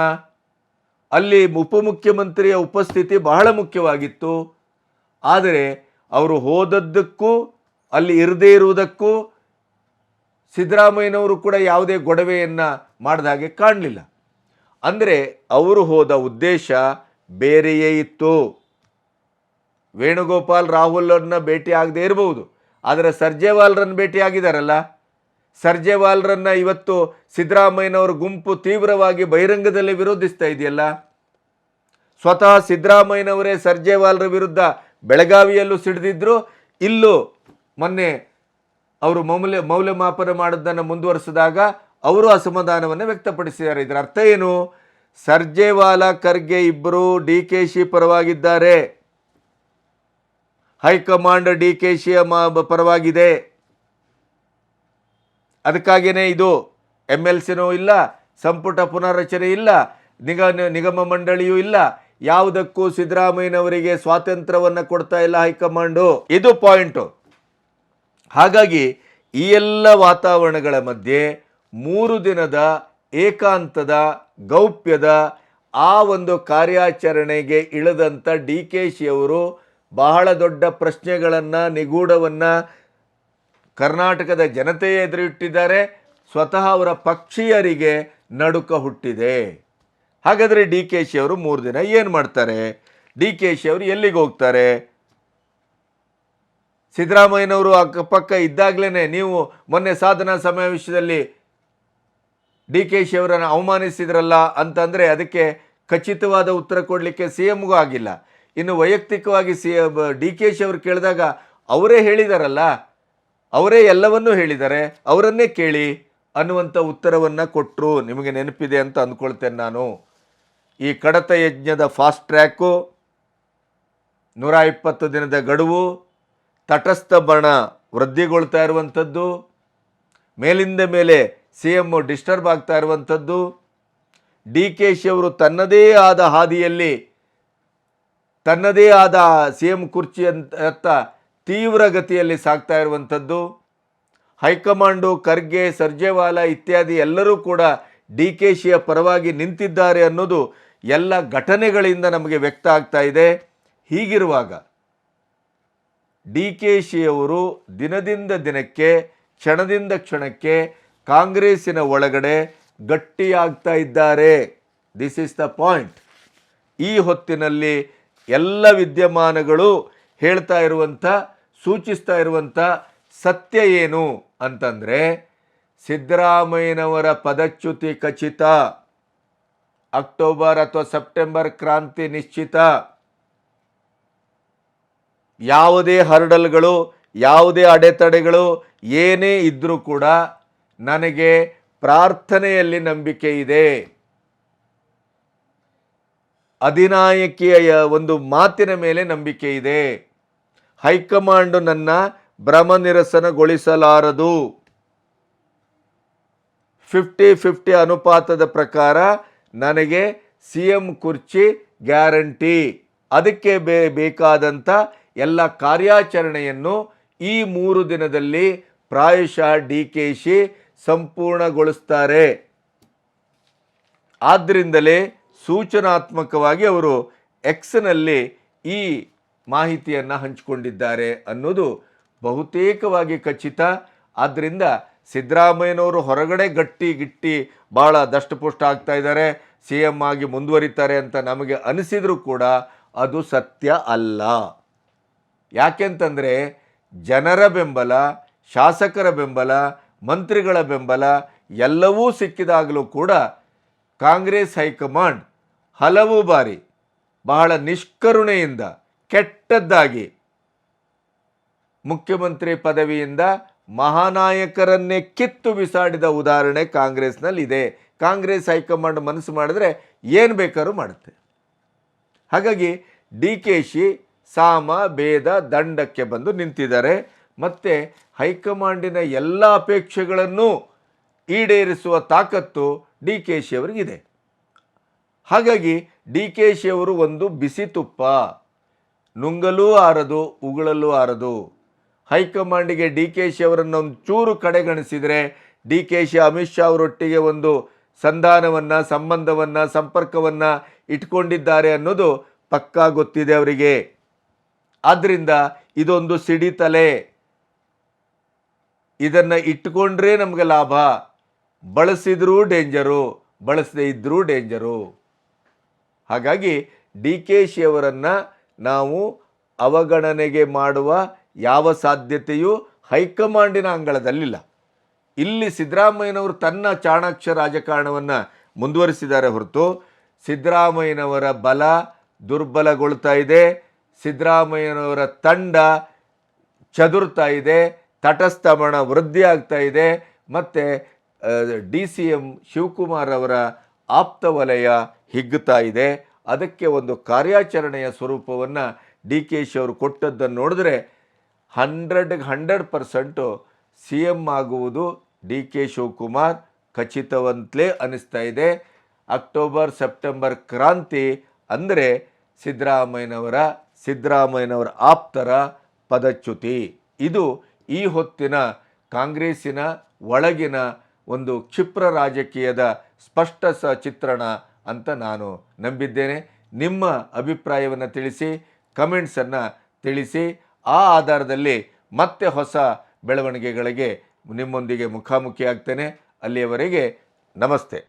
ಅಲ್ಲಿ ಉಪಮುಖ್ಯಮಂತ್ರಿಯ ಉಪಸ್ಥಿತಿ ಬಹಳ ಮುಖ್ಯವಾಗಿತ್ತು. ಆದರೆ ಅವರು ಹೋದದ್ದಕ್ಕೂ ಅಲ್ಲಿ ಇರದೇ ಇರುವುದಕ್ಕೂ ಸಿದ್ದರಾಮಯ್ಯನವರು ಕೂಡ ಯಾವುದೇ ಗೊಡವೆಯನ್ನು ಮಾಡಿದ ಹಾಗೆ ಕಾಣಲಿಲ್ಲ. ಅಂದರೆ ಅವರು ಹೋದ ಉದ್ದೇಶ ಬೇರೆಯೇ ಇತ್ತು. ವೇಣುಗೋಪಾಲ್ ರಾಹುಲ್ ಅವ್ರನ್ನ ಭೇಟಿ ಆಗದೆ ಇರಬಹುದು, ಆದರೆ ಸರ್ಜೇವಾಲ್ರನ್ನು ಭೇಟಿಯಾಗಿದ್ದಾರಲ್ಲ. ಸರ್ಜೇವಾಲ್ರನ್ನ ಇವತ್ತು ಸಿದ್ದರಾಮಯ್ಯನವರ ಗುಂಪು ತೀವ್ರವಾಗಿ ಬಹಿರಂಗದಲ್ಲಿ ವಿರೋಧಿಸ್ತಾ ಇದೆಯಲ್ಲ. ಸ್ವತಃ ಸಿದ್ದರಾಮಯ್ಯನವರೇ ಸರ್ಜೇವಾಲ್ರ ವಿರುದ್ಧ ಬೆಳಗಾವಿಯಲ್ಲೂ ಸಿಡಿದಿದ್ರು, ಇಲ್ಲೂ ಮೊನ್ನೆ ಅವರು ಮೌಲ್ಯಮಾಪನ ಮಾಡೋದನ್ನು ಮುಂದುವರಿಸಿದಾಗ ಅವರು ಅಸಮಾಧಾನವನ್ನು ವ್ಯಕ್ತಪಡಿಸಿದ್ದಾರೆ. ಇದರ ಅರ್ಥ ಏನು? ಸರ್ಜೇವಾಲಾ, ಖರ್ಗೆ ಇಬ್ಬರು DKC ಪರವಾಗಿದ್ದಾರೆ, ಹೈಕಮಾಂಡ್ DKC ಪರವಾಗಿದೆ. ಅದಕ್ಕಾಗಿಯೇ ಇದು MLCನೂ ಇಲ್ಲ, ಸಂಪುಟ ಪುನರ್ರಚನೆ ಇಲ್ಲ, ನಿಗಮ ಮಂಡಳಿಯೂ ಇಲ್ಲ, ಯಾವುದಕ್ಕೂ ಸಿದ್ದರಾಮಯ್ಯನವರಿಗೆ ಸ್ವಾತಂತ್ರ್ಯವನ್ನು ಕೊಡ್ತಾ ಇಲ್ಲ ಹೈಕಮಾಂಡು. ಇದು ಪಾಯಿಂಟು. ಹಾಗಾಗಿ ಈ ಎಲ್ಲ ವಾತಾವರಣಗಳ ಮಧ್ಯೆ 3 ದಿನದ ಏಕಾಂತದ ಗೌಪ್ಯದ ಆ ಒಂದು ಕಾರ್ಯಾಚರಣೆಗೆ ಇಳಿದಂಥ ಡಿ ಕೆ ಶಿಯವರು ಬಹಳ ದೊಡ್ಡ ಪ್ರಶ್ನೆಗಳನ್ನು ನಿಗೂಢವನ್ನು ಕರ್ನಾಟಕದ ಜನತೆಯ ಎದುರಿಟ್ಟಿದ್ದಾರೆ. ಸ್ವತಃ ಅವರ ಪಕ್ಷೀಯರಿಗೆ ನಡುಕ ಹುಟ್ಟಿದೆ. ಹಾಗಾದರೆ ಡಿ ಕೆ ಶಿಯವರು 3 ದಿನ ಏನು ಮಾಡ್ತಾರೆ? ಡಿ ಕೆ ಶಿಯವರು ಎಲ್ಲಿಗೆ ಹೋಗ್ತಾರೆ? ಸಿದ್ದರಾಮಯ್ಯನವರು ಅಕ್ಕಪಕ್ಕ ಇದ್ದಾಗಲೇ ನೀವು ಮೊನ್ನೆ ಸಾಧನಾ ಸಮಾವೇಶದಲ್ಲಿ ಡಿ ಕೆ ಶಿಯವರನ್ನು ಅವಮಾನಿಸಿದ್ರಲ್ಲ ಅಂತಂದರೆ ಅದಕ್ಕೆ ಖಚಿತವಾದ ಉತ್ತರ ಕೊಡಲಿಕ್ಕೆ ಸಿ ಎಂಗೂ ಆಗಿಲ್ಲ. ಇನ್ನು ವೈಯಕ್ತಿಕವಾಗಿ ಡಿ ಕೆ ಶಿಯವರು ಕೇಳಿದಾಗ ಅವರೇ ಹೇಳಿದಾರಲ್ಲ, ಅವರೇ ಎಲ್ಲವನ್ನೂ ಹೇಳಿದ್ದಾರೆ, ಅವರನ್ನೇ ಕೇಳಿ ಅನ್ನುವಂಥ ಉತ್ತರವನ್ನು ಕೊಟ್ಟರು. ನಿಮಗೆ ನೆನಪಿದೆ ಅಂತ ಅಂದ್ಕೊಳ್ತೇನೆ ನಾನು. ಈ ಕಡತ ಯಜ್ಞದ ಫಾಸ್ಟ್ ಟ್ರ್ಯಾಕು, 120 ದಿನದ ಗಡುವು, ತಟಸ್ಥ ಬಣ ವೃದ್ಧಿಗೊಳ್ತಾ ಇರುವಂಥದ್ದು, ಮೇಲಿಂದ ಮೇಲೆ ಸಿ ಎಂ ಡಿಸ್ಟರ್ಬ್ ಆಗ್ತಾ ಇರುವಂಥದ್ದು, ಡಿ ಕೆ ಶಿಯವರು ತನ್ನದೇ ಆದ ಹಾದಿಯಲ್ಲಿ ತನ್ನದೇ ಆದ ಸಿ ಎಂ ಕುರ್ಚಿಯತ್ತ ತೀವ್ರಗತಿಯಲ್ಲಿ ಸಾಗ್ತಾ ಇರುವಂಥದ್ದು, ಹೈಕಮಾಂಡು ಖರ್ಗೆ, ಸರ್ಜೇವಾಲಾ ಇತ್ಯಾದಿ ಎಲ್ಲರೂ ಕೂಡ ಡಿ ಕೆ ಶಿಯ ಪರವಾಗಿ ನಿಂತಿದ್ದಾರೆ ಅನ್ನೋದು ಎಲ್ಲ ಘಟನೆಗಳಿಂದ ನಮಗೆ ವ್ಯಕ್ತ ಆಗ್ತಾ ಇದೆ. ಹೀಗಿರುವಾಗ ಡಿ ಕೆ ಶಿಯವರು ದಿನದಿಂದ ದಿನಕ್ಕೆ, ಕ್ಷಣದಿಂದ ಕ್ಷಣಕ್ಕೆ ಕಾಂಗ್ರೆಸ್ಸಿನ ಒಳಗಡೆ ಗಟ್ಟಿಯಾಗ್ತಾ ಇದ್ದಾರೆ. This is the point. ಈ ಹೊತ್ತಿನಲ್ಲಿ ಎಲ್ಲ ವಿದ್ಯಮಾನಗಳು ಹೇಳ್ತಾ ಇರುವಂಥ, ಸೂಚಿಸ್ತಾ ಇರುವಂಥ ಸತ್ಯ ಏನು ಅಂತಂದರೆ, ಸಿದ್ದರಾಮಯ್ಯನವರ ಪದಚ್ಯುತಿ ಖಚಿತ, ಅಕ್ಟೋಬರ್ ಅಥವಾ ಸೆಪ್ಟೆಂಬರ್ ಕ್ರಾಂತಿ ನಿಶ್ಚಿತ. ಯಾವುದೇ ಹರ್ಡಲ್ಗಳು, ಯಾವುದೇ ಅಡೆತಡೆಗಳು ಏನೇ ಇದ್ದರೂ ಕೂಡ ನನಗೆ ಪ್ರಾರ್ಥನೆಯಲ್ಲಿ ನಂಬಿಕೆ ಇದೆ, ಅಧಿನಾಯಕಿಯ ಒಂದು ಮಾತಿನ ಮೇಲೆ ನಂಬಿಕೆ ಇದೆ. ಹೈಕಮಾಂಡ್ ನನ್ನ ಭ್ರಮನಿರಸನಗೊಳಿಸಲಾರದು. 50-50 ಅನುಪಾತದ ಪ್ರಕಾರ ನನಗೆ ಸಿ ಎಂ ಕುರ್ಚಿ ಗ್ಯಾರಂಟಿ. ಅದಕ್ಕೆ ಬೇಕಾದಂಥ ಎಲ್ಲ ಕಾರ್ಯಾಚರಣೆಯನ್ನು ಈ 3 ದಿನದಲ್ಲಿ ಪ್ರಾಯಶಃ ಡಿ ಕೆ ಶಿ ಸಂಪೂರ್ಣಗೊಳಿಸ್ತಾರೆ. ಆದ್ದರಿಂದಲೇ ಸೂಚನಾತ್ಮಕವಾಗಿ ಅವರು ಎಕ್ಸ್ನಲ್ಲಿ ಈ ಮಾಹಿತಿಯನ್ನು ಹಂಚಿಕೊಂಡಿದ್ದಾರೆ ಅನ್ನೋದು ಬಹುತೇಕವಾಗಿ ಖಚಿತ. ಆದ್ದರಿಂದ ಸಿದ್ದರಾಮಯ್ಯನವರು ಹೊರಗಡೆ ಗಟ್ಟಿ ಭಾಳ ದಷ್ಟಪುಷ್ಟ ಆಗ್ತಾ ಇದ್ದಾರೆ, ಸಿ ಎಂ ಆಗಿ ಮುಂದುವರಿತಾರೆ ಅಂತ ನಮಗೆ ಅನಿಸಿದರೂ ಕೂಡ ಅದು ಸತ್ಯ ಅಲ್ಲ. ಯಾಕೆಂತಂದರೆ ಜನರ ಬೆಂಬಲ, ಶಾಸಕರ ಬೆಂಬಲ, ಮಂತ್ರಿಗಳ ಬೆಂಬಲ ಎಲ್ಲವೂ ಸಿಕ್ಕಿದಾಗಲೂ ಕೂಡ ಕಾಂಗ್ರೆಸ್ ಹೈಕಮಾಂಡ್ ಹಲವು ಬಾರಿ ಬಹಳ ನಿಷ್ಕರುಣೆಯಿಂದ ಕೆಟ್ಟದ್ದಾಗಿ ಮುಖ್ಯಮಂತ್ರಿ ಪದವಿಯಿಂದ ಮಹಾನಾಯಕರನ್ನೇ ಕಿತ್ತು ಬಿಸಾಡಿದ ಉದಾಹರಣೆ ಕಾಂಗ್ರೆಸ್ನಲ್ಲಿದೆ. ಕಾಂಗ್ರೆಸ್ ಹೈಕಮಾಂಡ್ ಮನಸ್ಸು ಮಾಡಿದ್ರೆ ಏನು ಬೇಕಾದ್ರೂ ಮಾಡುತ್ತೆ. ಹಾಗಾಗಿ ಡಿ ಕೆ ಶಿ ಸಾಮ ಭೇದ ದಂಡಕ್ಕೆ ಬಂದು ನಿಂತಿದ್ದಾರೆ. ಮತ್ತು ಹೈಕಮಾಂಡಿನ ಎಲ್ಲ ಅಪೇಕ್ಷೆಗಳನ್ನು ಈಡೇರಿಸುವ ತಾಕತ್ತು ಡಿ ಕೆ ಶಿ ಅವರಿಗಿದೆ. ಹಾಗಾಗಿ ಡಿ ಕೆ ಶಿ ಅವರು ಒಂದು ಬಿಸಿ ತುಪ್ಪ, ನುಂಗಲೂ ಆರದು ಉಗುಳಲೂ ಆರದು. ಹೈಕಮಾಂಡಿಗೆ ಡಿ ಕೆ ಶಿ ಅವರನ್ನು ಒಂದು ಚೂರು ಕಡೆಗಣಿಸಿದರೆ ಡಿ ಕೆ ಶಿ ಅಮಿತ್ ಶಾ ಅವರೊಟ್ಟಿಗೆ ಒಂದು ಸಂಧಾನವನ್ನು, ಸಂಬಂಧವನ್ನು, ಸಂಪರ್ಕವನ್ನು ಇಟ್ಕೊಂಡಿದ್ದಾರೆ ಅನ್ನೋದು ಪಕ್ಕಾ ಗೊತ್ತಿದೆ ಅವರಿಗೆ. ಆದ್ದರಿಂದ ಇದೊಂದು ಸಿಡಿತಲೆ. ಇದನ್ನು ಇಟ್ಟುಕೊಂಡ್ರೆ ನಮಗೆ ಲಾಭ, ಬಳಸಿದ್ರೂ ಡೇಂಜರು, ಬಳಸದೇ ಇದ್ದರೂ ಡೇಂಜರು. ಹಾಗಾಗಿ ಡಿ ಕೆ ಶಿ ಅವರನ್ನು ನಾವು ಅವಗಣನೆಗೆ ಮಾಡುವ ಯಾವ ಸಾಧ್ಯತೆಯೂ ಹೈಕಮಾಂಡಿನ ಅಂಗಳದಲ್ಲಿಲ್ಲ. ಇಲ್ಲಿ ಸಿದ್ದರಾಮಯ್ಯನವರು ತನ್ನ ಚಾಣಾಕ್ಷ ರಾಜಕಾರಣವನ್ನು ಮುಂದುವರಿಸಿದ್ದಾರೆ ಹೊರತು ಸಿದ್ದರಾಮಯ್ಯನವರ ಬಲ ದುರ್ಬಲಗೊಳ್ತಾ ಇದೆ, ಸಿದ್ದರಾಮಯ್ಯನವರ ತಂಡ ಚದುರ್ತಾ ಇದೆ, ತಟಸ್ಥ ಬಣ ವೃದ್ಧಿ ಆಗ್ತಾ ಇದೆ, ಮತ್ತು ಡಿ ಸಿ ಎಂ ಶಿವಕುಮಾರ್ ಅವರ ಆಪ್ತ ವಲಯ ಹಿಗ್ಗುತ್ತಾ ಇದೆ. ಅದಕ್ಕೆ ಒಂದು ಕಾರ್ಯಾಚರಣೆಯ ಸ್ವರೂಪವನ್ನು ಡಿ ಕೆ ಶಿ ಅವರು ಕೊಟ್ಟದ್ದನ್ನು ನೋಡಿದ್ರೆ 100% ಸಿ ಎಂ ಆಗುವುದು ಡಿ ಕೆ ಶಿವಕುಮಾರ್ ಖಚಿತವಂತಲೇ ಅನ್ನಿಸ್ತಾ ಇದೆ. ಅಕ್ಟೋಬರ್ ಸೆಪ್ಟೆಂಬರ್ ಕ್ರಾಂತಿ ಅಂದರೆ ಸಿದ್ದರಾಮಯ್ಯನವರ ಆಪ್ತರ ಪದಚ್ಯುತಿ. ಇದು ಈ ಹೊತ್ತಿನ ಕಾಂಗ್ರೆಸ್ಸಿನ ಒಳಗಿನ ಒಂದು ಕ್ಷಿಪ್ರ ರಾಜಕೀಯದ ಸ್ಪಷ್ಟ ಚಿತ್ರಣ ಅಂತ ನಾನು ನಂಬಿದ್ದೇನೆ. ನಿಮ್ಮ ಅಭಿಪ್ರಾಯವನ್ನು ತಿಳಿಸಿ, ಕಮೆಂಟ್ಸನ್ನು ತಿಳಿಸಿ. ಆ ಆಧಾರದಲ್ಲಿ ಮತ್ತೆ ಹೊಸ ಬೆಳವಣಿಗೆಗಳಿಗೆ ನಿಮ್ಮೊಂದಿಗೆ ಮುಖಾಮುಖಿ ಆಗ್ತೇನೆ. ಅಲ್ಲಿಯವರೆಗೆ ನಮಸ್ತೆ.